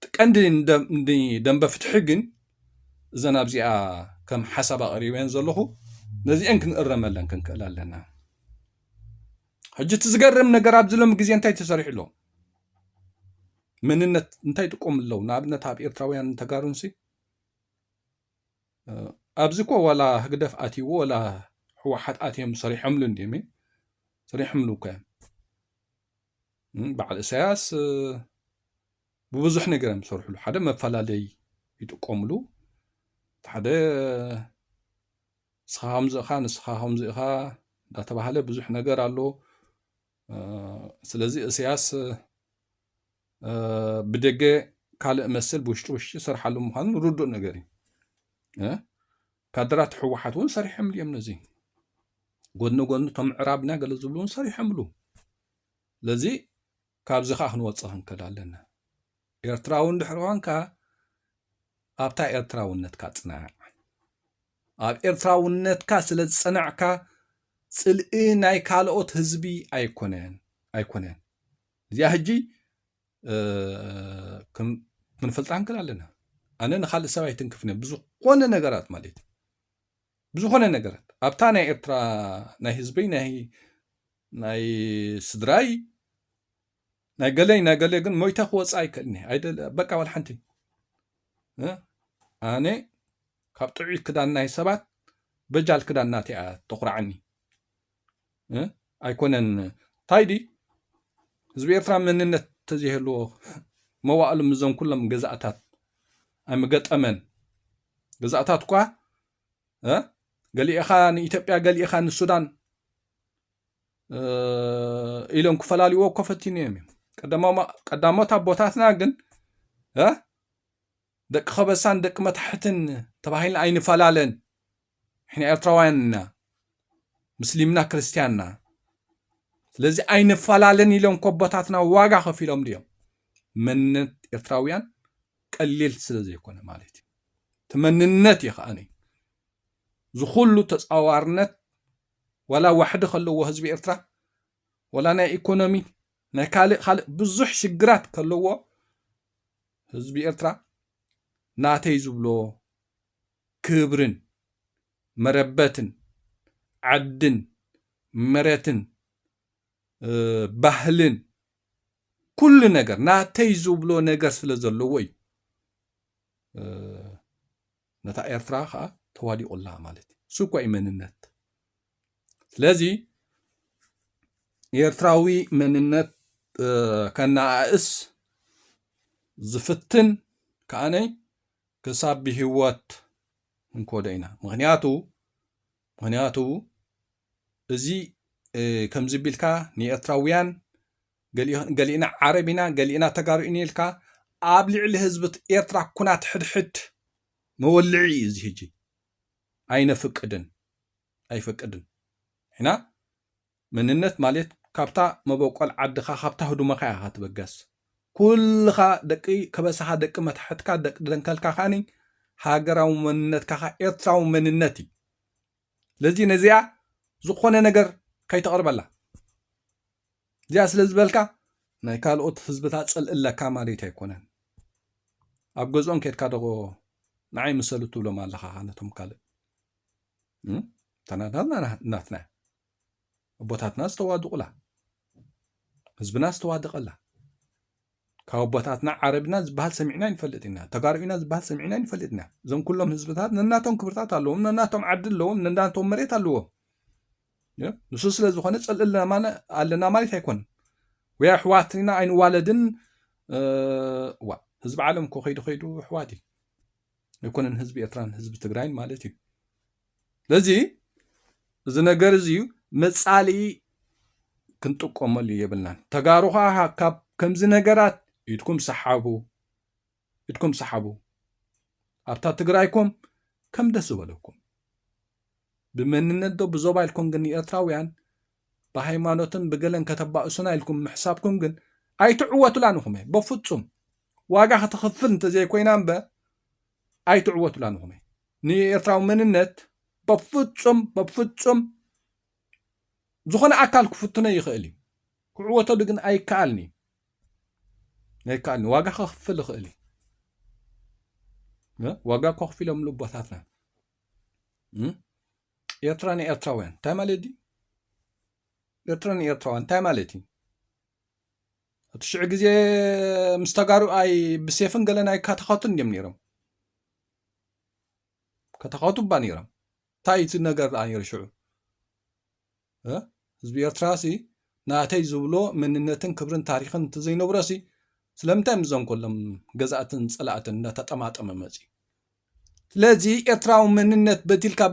Speaker 1: تكندي دم بفتحجن زنا بزيا كم حسب قريبين زلوه نزي أنكن الرمل أنكن كلا لنا حجت تزقرم نجار بزلهم جزي أنتي تسرح له من النت أنتي تقوم له نابنا تاب إرتراويان تجارنسي أبزكوا ولا هقدف آتي ولا هو حد آتيهم صريح حملون ديمي صريح حملو كان بعد أساس بوزح نجرم صرح له حدا ما فلالي يتقوم له حدا سخام زخان سخام زخا ده تبع له بزح نجر على سلزي أساس بدقة كله مثل بوش صرح له مهان ردو نجري كادرات حوحاتون صريح حمل يمنزي قلنا تم عرابنا قال زبلون صريح حملو لذي كابزخا هنوصهن كدالنا إرتراون دحروان كا أبتا إرتراون نتكا صنع أب إرتراون نتكا سلز صنع كا سلئي ناي كالوت هزبي أيكونين زي هجي كن فلتان كدالنا أنا نخلي سواي تنكفني بزخونه نجارات مالتي بزخونه نجارات أبتا ناي إرترا ناي هزبي ناي سدراي ناي قالي قن مويتا خوص أيكني أيدل بقى والحنتي أنا كابتعي كدان ناي سبات بجال كدان ناتي تقرعني أيكونن تايدي زبي إرترا من النت تزيهلو موائل مزون كلهم جزاتات أم قط أمن جزاتات كوا قال إخان إثيوبيا قال إخان السودان إلهم كفلالي وكفتين يمي قدامات بوتاتنا جن دك خبسان دك متحتن تباهين عين فلالن إحنا إرتراويننا مسلمنا كريستياننا لذي عين فلالن إلهم كبوتاتنا واقع خفيلهم ديهم من إرتراويان قليل سلزي يكون مالتي تمننت يخاني زخلو تصاورنت ولا واحد خلو حزب إرترا ولا نا إيكونومي نا خالق بزح شجرات كلو حزب إرترا ناتي زبلو كبرن مربتن عدن مرتن بهلن كل نجر ناتي زبلو نجر سلزلوي نتا إرترا خا توالي الله مالتي سوكو إيماننت لذي إرتراوي مننت كان ناقص زفتن كأني كساب بهوات من كودينا مغنياتو زي كم زبيلكا ني إرتراويان قالينا عربينا قالينا تقارئني لكا قابل الهزبت إرترا كنات حد مولعي زي هجي أين فقدن أي فقدن هنا مننت مالت كابتا مبوقل عدخا خابتا هدو مخايا هاتبقاس كل خا دقي كبسها دق متحتكا دق دنكالكا خاني ሃገራዊ መንነትካ ኤርትራዊ መንነት እዩ ለዚ ነዚኣ ዝኾነ ነገር ከይተቕርበላ እዚኣ ስለ ዝበልካ ናይ ካልኦት ህዝብታት ፀልእለካ ማለት ኣይኮነን ኣብ ገዝኦም ከድካ ደጎ ንዓይ ምሰሉ ትብሎም ኣለኻ ነቶም ካልእ ተናታትና እናትና ኣቦታትና ዝተዋድቑላ ህዝብና ዝተዋድቐላ ካብ ኣቦታትና ዓረብና ዝበሃል ሰሚዕና ይንፈልጥ ኢና ተጋርኡና ዝበሃል ሰሚዕና ይንፈልጥ ኢና እዞም ኩሎም ህዝብታት ነናቶም ክብርታት ኣለዎም ነናቶም ዓዲ ኣለዎም ነናቶም መሬት ኣለዎም ንሱ ስለ ዝኾነ ፀልእ ኣለና ማለት ኣይኮነን ወይ ኣሕዋትና ኣይንዋለድን ህዝቢ ዓለም እኮ ከይዱ ኣሕዋት እዩ ኣይኮነን ህዝቢ ኤርትራን ህዝቢ ትግራይን ማለት እዩ ለዚ እዚ ነገር እዚ መፃልኢ ክንጥቀመሉ የብልናን ተጋሩ ከዓ ካብ ከምዚ ነገራት ኢድኩም ሰሓቡ ኣብታ ትግራይኩም ከም ደስ ዝበለኩም ብመንነት ዶ ብዞባ ኢልኩም ግን ኤርትራውያን ብሃይማኖትን ብገለን ከተባእሱና ኢልኩም ምሕሳብኩም ግን ኣይትዕወቱላን ኢኹም በፍጹም ዋጋ ክትኽፍል እንተዘይኮይና እምበር ኣይትዕወቱላን ኢኹም ንኤርትራዊ መንነት በፍጹም ዝኾነ ኣካል ክፍትነ ይኽእል እዩ ክዕወተሉ ግን ኣይከኣልኒ ዋጋ ክኽፍል ይኽእል እዩ ዋጋ ከኽፊሎም ልቦታትና ኤርትራ ንኤርትራውያን እንታይ ማለት እዩ ኤርትራ ንኤርትራውያን እንታይ ማለት እዩ እቲ ሽዑ ግዜ ምስ ተጋሩ ኣይ ብሴፍን ገለናይ ከተኻቱን እዮም ነይሮም ከተኻቱ ባ ነይሮም እንታይ እቲ ነገር ነይሩ ሽዑ ህዝቢ ኤርትራ ሲ ናተይ ዝብሎ መንነትን ክብርን ታሪክን እንተዘይነብሮ ሲ ስለምንታይ ምዞም ኩሎም ገዛእትን ፀላእትን እናተጠማጠመ መፂ ስለዚ ኤርትራዊ መንነት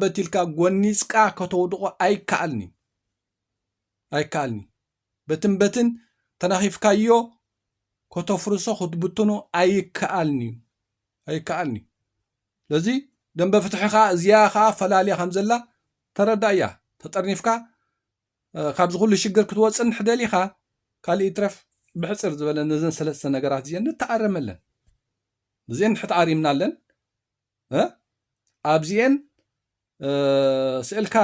Speaker 1: በቲልካ ጎኒፅቃ ከተውድቆ ኣይከኣልኒ በትን ተናኺፍካዮ ከተፍርሶ ክትብትኖ ኣይከኣልኒ ለዚ ደንበ ፍትሕኻ እዚኣ ከዓ ፈላልያ ከም ዘላ ተረዳእያ ተጠርኒፍካ ካብዚ ኩሉ ሽግር ክትወፅን ሕደሊኻ ካልእ ትረፍ ብሕፅር ዝበለ ነዘን ሰለስተ ነገራት እዚአን ንተኣረመለን እዚአን ንሕተኣሪምና ኣለን ኣብዚአን ስእልካ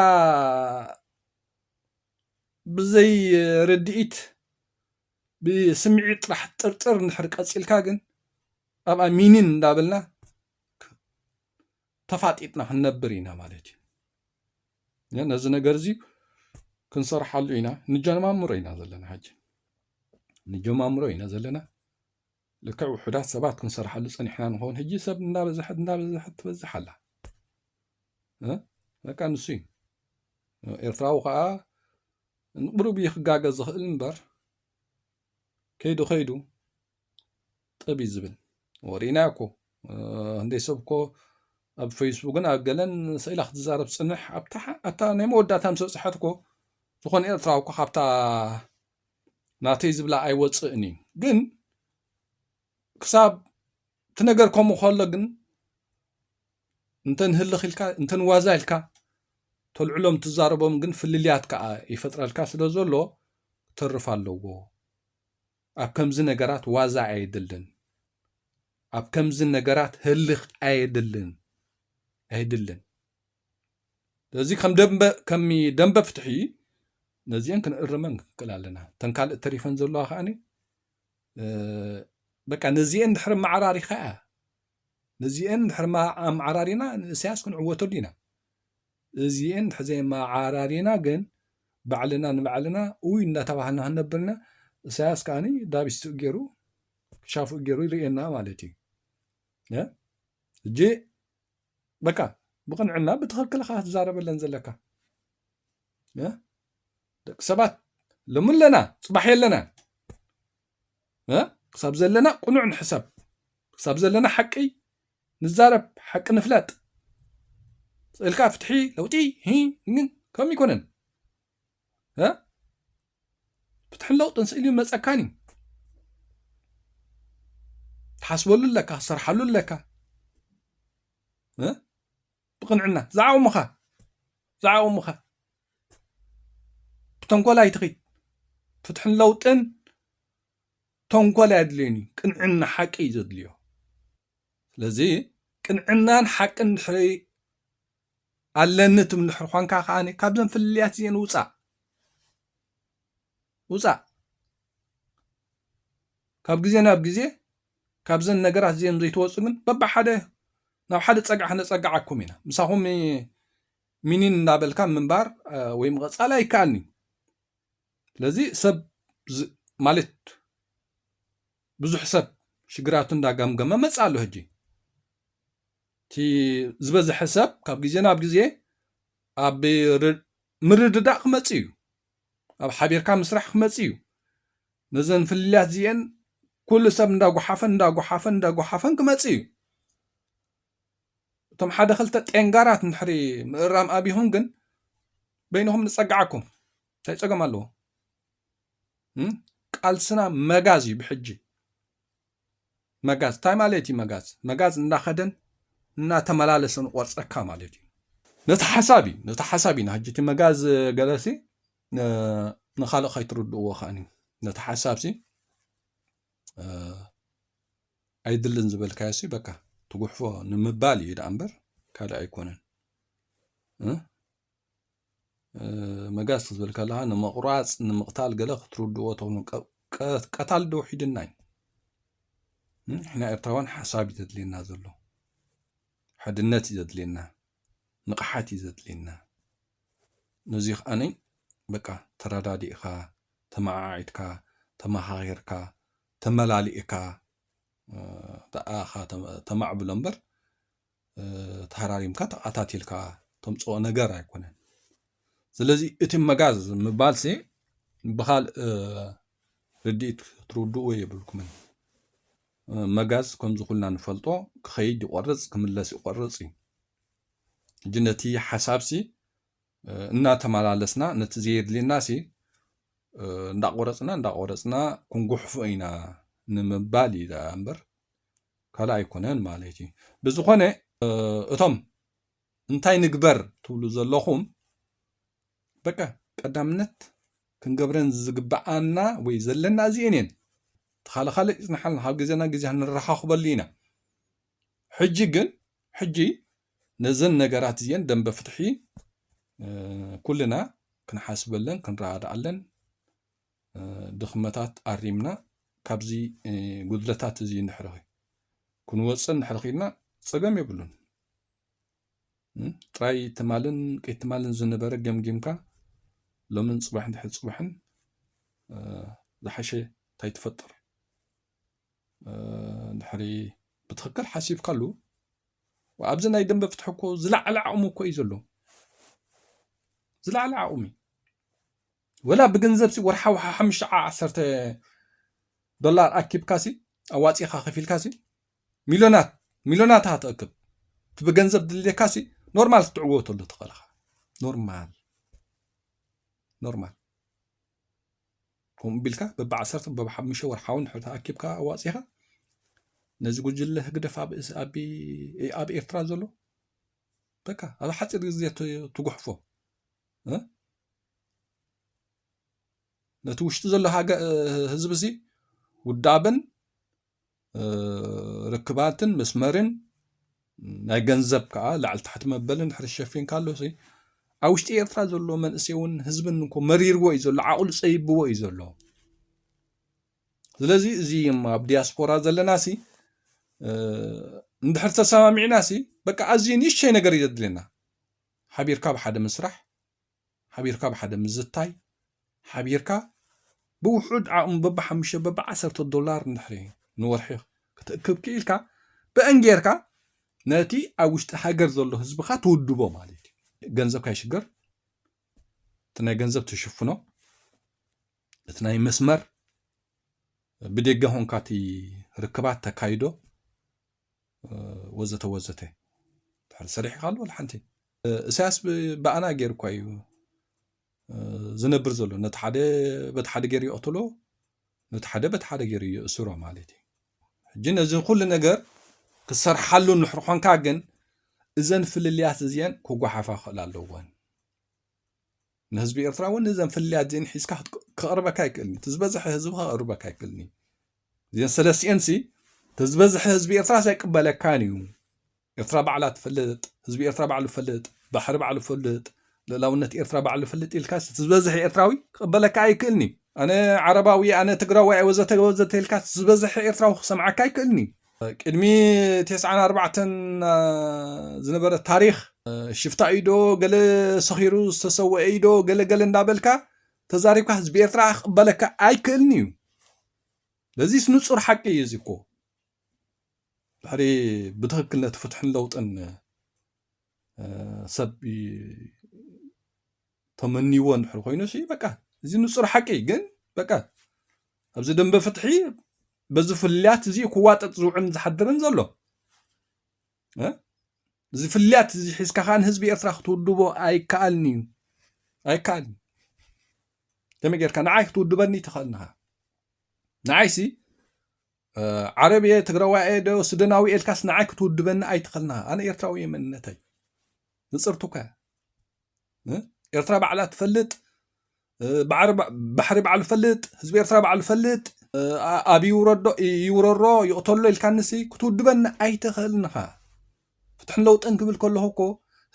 Speaker 1: ብዘይ ርድኢት ብስምዒት ጥራሕ ጥርጥር ንድሕር ቀፂልካ ግን ኣብ ኣሚንን እንዳበልና ተፋጢጥና ክንነብር ኢና ማለት እዩ ነዚ ነገር እዚ ክንሰርሓሉ ኢና ንጀማምሮ ኢና ዘለና ልክዕ ውሕዳት ሰባት ክንሰርሓሉ ፀኒሕና ንኸውን ሕጂ ሰብ እንዳበዝሐት ትበዝሕ ኣላ በቃ ንሱ እዩ ኤርትራዊ ከዓ ንቅሩብ ክጋገዝ ዝኽእል እምበር ከይዱ ጠብ ዝብል ወሪእናዮ እኮ እንደይ ሰብ እኮ ኣብ ፌስቡክን ኣብ ገለን ስእላ ክትዛረብ ፅንሕ ኣብታ ናይ መወዳእታ ምስ በፅሐት እኮ ዝኾነ ኤርትራዊ እኮ ካብታ ናተይ ዝብላ ኣይወፅእን እዩ ግን ክሳብ እቲ ነገር ከምኡ ከሎ ግን እንተንህልኽ ኢልካ እንተንዋዛ ኢልካ ተልዕሎም ትዛረቦም ግን ፍልልያት ከዓ ይፈጥረልካ ስለ ዘሎ ትርፍ ኣለዎ ኣብ ከምዚ ነገራት ዋዛ ኣይድልን ኣብ ከምዚ ነገራት ህልኽ ኣይድልን ለዚ ከም ደንበ ፍትሒ ነዚአን ክንእርመን ክንክእል ኣለና ተንካልእ ተሪፈን ዘለዋ ከዓኒ በቃ ነዚአን ድሕሪ ማዕራሪኻ ነዚአን ድሕሪ ማዕራሪና ንእስያስ ክንዕወተሉ ኢና እዚአን ድሕዘይ ማዓራሪና ግን ባዕልና ንባዕልና ውይ እናተባህልና ክንነብርና ኢሳያስ ከዓኒ ዳቢስቱ ገይሩ ክሻፉ ገይሩ ይርኤና ማለት እዩ እጂ በቃ ብቕንዕና ብትኽክል ካ ትዛረበለን ዘለካ ደቂ ሰባት ልሙን ለና ፅባሕ የለና ክሳብ ዘለና ቁኑዕ ንሕሰብ ክሳብ ዘለና ሓቂ ንዛረብ ሓቂ ንፍለጥ ስእልካ ፍትሒ ለውጢ ግን ከም ይኮነን ፍትሕን ለውጥን ስእሊ መፀካኒ ትሓስበሉ ኣለካ ክሰርሓሉ ኣለካ ብቕንዕና ዝዓቕሙኻ ብተንኮል ኣይትኺድ ፍትሕን ለውጥን ተንኮል ኣድልዮኒ ቅንዕና ሓቂ እዩ ዘድልዮ ስለዚ ቅንዕናን ሓቅን ድሕሪ ኣለኒ ትምልሕር ኳንካ ከዓኒ ካብዘን ፍልልያት እዚአን ውፃእ ካብ ግዜ ናብ ግዜ ካብዘን ነገራት እዚአን ዘይተወፁ ግን በባሓደ ናብ ሓደ ፀጋዕ ነፀጋዓኩም ኢና ምሳኹም ሚኒን እንዳበልካ ምንባር ወይ ምቐፃል ኣይከኣልኒ ስለዚ ሰብ ማለት ብዙሕ ሰብ ሽግራቱ እንዳገምገመ መፃ ኣሎ ሕጂ እቲ ዝበዝሐ ሰብ ካብ ግዜ ናብ ግዜ ኣብ ምርድዳእ ክመፅ እዩ ኣብ ሓቢርካ ምስራሕ ክመፅ እዩ ነዘን ፍልልያት እዚአን ኩሉ ሰብ እንዳጓሓፈን ክመፅ እዩ እቶም ሓደ ክልተ ጤንጋራት እንድሕሪ ምእራም ኣብይኹም ግን በይንኹም ንፀጋዓኩም እንታይ ፀገም ኣለዎ ቃልስና መጋዝ እዩ ብሕጂ መጋዝ እንታይ ማለት እዩ መጋዝ እንዳኸደን እናተመላለሰን ቆርፀካ ማለት እዩ ነቲ ሓሳብ ኢና ሕጂ እቲ መጋዝ ገለሲ ንኻልእ ከይትርድእዎ ከኣኒ ነቲ ሓሳብሲ ኣይድልን ዝበልካዮሲ በቃ ትጉሕፎ ንምባል እዩ ዳ እምበር ካልእ ኣይኮነን መጋዝ ክትብል ከለካ ንምቑራፅ ንምቕታል ገለ ክትርድእዎ ተኽኑ ቀታል ዶ ሒድና እዩ ንሕና ኤርትራውያን ሓሳብ እዩ ዘድልየና ዘሎ ሓድነት እዩ ዘድልየና ንቕሓት እዩ ዘድልየና ነዚ ከዓነይ በቃ ተረዳዲእካ ተመዓዒድካ ተመኻኺርካ ተመላሊእካ ተኣኻ ተማዕብሎ እምበር ተሃራሪምካ ተቃታቲልካ ተምፅኦ ነገር ኣይኮነን ስለዚ እቲ መጋዝ ምባልሲ ብኻልእ ርድኢት ትርድእዎ የብልኩምን መጋዝ ከምዚ ኩልና ንፈልጦ ክኸይድ ይቆርፅ ክምለስ ይቆርፅ እዩ እጂ ነቲ ሓሳብሲ እናተመላለስና ነቲ ዘየድልየና ሲ እንዳቆረፅና ክንጉሕፎ ኢና ንምባል እዩ እምበር ካልእ ኣይኮነን ማለት እዩ ብዝኾነ እቶም እንታይ ንግበር ትብሉ ዘለኹም በቃ ቀዳምነት ክንገብረን ዝግባኣና ወይ ዘለና እዚአን እየን ተኻልኻልእ ፅንሓልና ካብ ግዜና ግዜ ንረኻኽበሉ ኢና ሕጂ ነዘን ነገራት እዚአን ደንበ ፍትሒ ኩልና ክንሓስበለን ክንረዳእለን ድኽመታት ኣሪምና ካብዚ ጉድለታት እዚ ንሕርኺ ክንወፅን ንሕርኺ ኢልና ፀገም የብሉን ጥራይ ትማልን ከይትማልን ዝነበረ ገምጊምካ ሎምን ፅባሕን ድሕሪ ፅባሕን ዝሓሸ እንታይ ትፈጥር ድሕሪ ብትኽክል ሓሲብካሉ ኣብዚ ናይ ደንበ ፍትሒ እኮ ዝለዓለ ዓቕሙ እኮ እዩ ዘሎ ዝለዓለ ዓቕሚ ወላ ብገንዘብሲ ወርሓዊ 5-10 ዶላር ኣኪብካሲ ኣዋፂኻ ከፊልካሲ ሚሊዮናት ትእክብ እቲ ብገንዘብ ድልየካሲ ኖርማል ክትዕውዎ ተሎ ትኽእልኻ ኖርማል ከምኡ ቢልካ በብ10 በብ5 ወርሓውን ድሕሪ ተኣኪብካ ኣዋፂኻ ነዚ ጉጅለ ህግደፍ ኣብ ኤርትራ ዘሎ በቃ ኣብ ሓፂር ግዜ ትጉሕፎ ነቲ ውሽጢ ዘሎ ህዝቢ ሲ ውዳበን ርክባትን መስመርን ናይ ገንዘብ ከዓ ላዕሊ ታሕቲ መበልን ድሕሪ ሸፊንካ ኣሎ ሲ ኣብ ውሽጢ ኤርትራ ዘሎ መንእሰይ እውን ህዝብን እንኮ መሪርዎ እዩ ዘሎ ዓቕሉ ፀይብዎ እዩ ዘሎ ስለዚ እዚ ኣብ ዲያስፖራ ዘለና ሲ እንድሕር ተሰማሚዕና ሲ በቃ ኣዝዩ ንእሽተይ ነገር እዩ ዘድልየና ሓቢርካ ብሓደ ምስራሕ ሓቢርካ ብሓደ ምዝታይ ሓቢርካ ብውሑድ ዓቕሚ በብ5 በብ10 ዶላር እንድሕሪ ንወርሒ ክትእክብ ክኢልካ ብአን ጌርካ ነቲ ኣብ ውሽጢ ሃገር ዘሎ ህዝብካ ትውድቦ ማለት እዩ ገንዘብ ካይሽገር እቲ ናይ ገንዘብ ትሽፍኖ እቲ ናይ መስመር ብደገ ሆንካ እቲ ርክባት ተካይዶ ወዘተ ድሕሪ ሰሪሕካ ኣሎ ሓንቲ እሳያስ ብኣና ገይሩ እኳ እዩ ዝነብር ዘሎ ነቲ ሓደ በቲ ሓደ ገይሩ ይቕትሎ ነቲ ሓደ በቲ ሓደ ገይሩ ይእስሮ ማለት እዩ ሕጂ ነዚ ኩሉ ነገር ክሰርሓሉ ንድሕሪ ኮንካ ግን እዘን ፍልልያት እዚአን ክጓሓፋ ክኽእል ኣለዎን ንህዝቢ ኤርትራ እውን እዘን ፍልልያት እዚአን ሒዝካ ክቕርበካ ይክእልኒ እቲ ዝበዝሐ ህዝቢ ክቕርበካ ይክእልኒ እዚአን ሰለስቲአን ሲ እቲ ዝበዝሐ ህዝቢ ኤርትራ ኣይቅበለካን እዩ ኤርትራ ባዕላ ትፈልጥ ህዝቢ ኤርትራ ባዕሉ ትፈልጥ ባሕሪ ባዕሉ ትፈልጥ ልዕላውነት ኤርትራ ባዕሉ ትፈልጥ ኢልካስ ዝበዝሕ ኤርትራዊ ክቕበለካ ኣይክእልኒ ኣነ ዓረባዊ ኣነ ትግራዋይ ወዘተ ወዘተ ኢልካስ ዝበዝሕ ኤርትራዊ ክሰምዓካ ኣይክእልኒ ቅድሚ 94 ዝነበረ ታሪክ ሽፍታ ኢዶ ገለ ሰኺሩ ዝተሰወአ ኢዶ ገለ ገለ እንዳበልካ ተዛሪብካ ህዝቢ ኤርትራ ክቕበለካ ኣይክእልኒ እዩ ለዚስ ንጹር ሓቂ እዩ እዚ እኮ ድሕሪ ብትክክል ነቲ ፍትሕን ለውጥን ሰብ ተመኒዎ እንድሕር ኮይኑ በቃ እዚ ንጹር ሓቂ ግን በቃ ኣብዚ ደንበ ፍትሒ በዚ ፍልያት እዚ ክዋጠጥ ዝውዕል ዝሓድርን ዘሎ እዚ ፍልያት እዚ ሒዝካ ካን ህዝቢ ኤርትራ ክትውድቦ ኣይከኣልኒ እዩ ኣይከኣልኒ ከመይ ጌርካ ንዓይ ክትውድበኒ ትኽእልንኻ ንዓይሲ ዓረብየ ትግራዋይ ዶ ሱዳናዊ ኤልካስ ንዓይ ክትውድበኒ ኣይትኽእልንኻ ኣነ ኤርትራዊ እየ መንነተይ ንፅርቱካ ኤርትራ ባዕላ ትፈልጥ ባሕሪ ባዕሉ ፈልጥ ህዝቢ ኤርትራ ባዕሉ ፈልጥ ኣብ ይውረሮ ይቕተሎ ኢልካንሲ ክትውድበኒ ኣይትኽእልንኻ ፍትሕን ለውጥን ክብል ከለኹ እኮ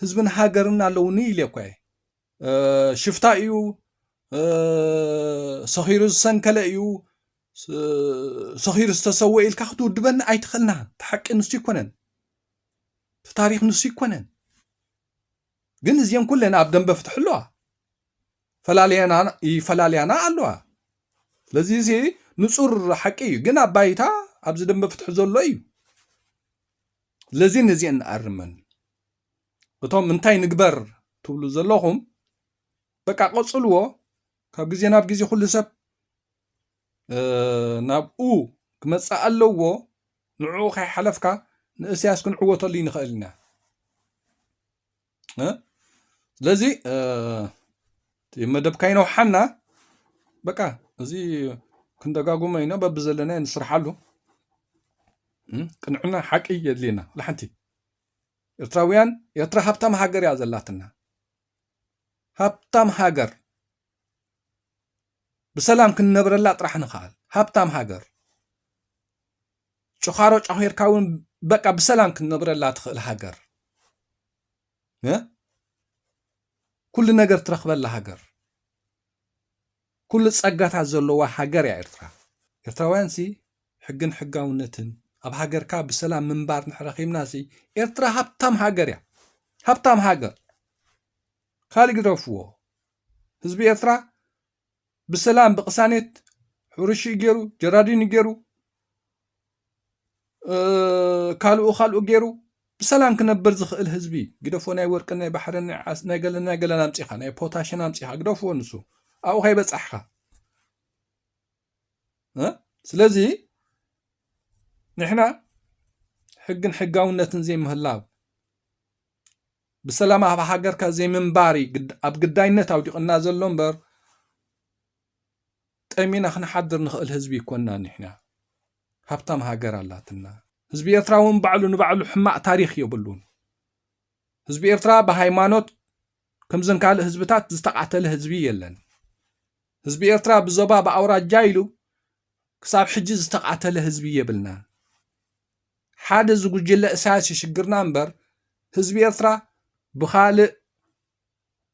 Speaker 1: ህዝብን ሃገርን ኣለውኒ ኢለ እኳ ሽፍታ እዩ ሰኺሩ ዝሰንከለ እዩ ሰኺሩ ዝተሰወ ኢልካ ክትውድበኒ ኣይትኽእልና ተሓቂ ንሱ ይኮነን ታሪክ ንሱ ይኮነን ግን እዚአን ኩለን ኣብ ደንበ ፍትሕ ኣለዋ ፈላልያና ኣለዋ ስለዚ እዚ ንጹር ሓቂ እዩ ግን ኣብ ባይታ ኣብዚ ደንበ ፍትሕ ዘሎ እዩ ስለዚ ነዚአን ንኣርመን እቶም እንታይ ንግበር ትብሉ ዘለኹም በቃ ቆፅልዎ ካብ ግዜ ናብ ግዜ ኩሉ ሰብ ናብኡ ክመፅእ ኣለዎ ንዕኡ ከይሓለፍካ ንእስያስ ክንዕወተሉ ንኽእል ኢና ስለዚ መደብካ ይነውሓና በቃ እዚ ክንደጋጉመ ኢና በቢ ዘለና ንስርሓሉ ቅንዕና ሓቂ የድልየና ለሓንቲ ኤርትራውያን ኤርትራ ሃብታም ሃገር እያ ዘላትና ሃብታም ሃገር ብሰላም ክንነብረላ ጥራሕ ንኽእል ሃብታም ሃገር ጭኻሮ ጫኺርካ እውን በቃ ብሰላም ክንነብረላ ትኽእል ሃገር ኩሉ ነገር ትረኽበላ ሃገር ኩሉ ፀጋታት ዘለዋ ሃገር እያ ኤርትራ ኤርትራውያን ሕግን ሕጋውነትን ኣብ ሃገርካ ብሰላም ምንባር ንሕረኺብና ኤርትራ ሃብታም ሃገር እያ ሃብታም ሃገር ካልእ ግደፍዎ ህዝቢ ኤርትራ ብሰላም ብቕሳኔት ሕርሺ ገይሩ ጀራዲን ገይሩ ካልኡ ገይሩ ብሰላም ክነብር ዝኽእል ህዝቢ ግደፍዎ ናይ ወርቂ ናይ ባሕሪ ናይ ገለን ኣምፂኻ ናይ ፖታሽን ኣምፂኻ ግደፍዎ ንሱ ኣብኡ ከይበፃሕካ ስለዚ ንሕና ሕግን ሕጋውነትን ዘይምህላው ብሰላም ኣብ ሃገርካ ዘይምንባሪ ኣብ ግዳይነት ኣውዲቕና ዘሎ እምበር ጠሚና ክንሓድር ንኽእል ህዝቢ ይኮንና ንሕና ሃብታም ሃገር ኣላትና ህዝቢ ኤርትራ እውን ባዕሉ ንባዕሉ ሕማቕ ታሪክ የብሉን ህዝቢ ኤርትራ ብሃይማኖት ከምዘን ካልእ ህዝብታት ዝተቃተለ ህዝቢ የለን ህዝቢ ኤርትራ ብዞባ ብኣውራጃ ኢሉ ክሳብ ሕጂ ዝተቃተለ ህዝቢ የብልና ሓደ ዝጉጅለ እሳያስ ይሽግርና እምበር ህዝቢ ኤርትራ ብኻልእ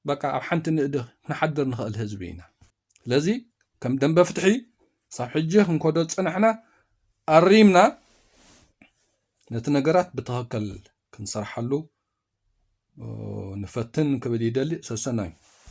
Speaker 1: በቃ ኣብ ሓንቲ ንእድኽ ክንሓድር ንኽእል ህዝቢ ኢና ስለዚ ከም ደንበ ፍትሒ ሳብ ሕጂ ክንከዶ ፅንሕና ኣሪምና ነቲ ነገራት ብትኽክል ክንሰርሓሉ ንፈትን ክብል ይደሊ ሰሰናይ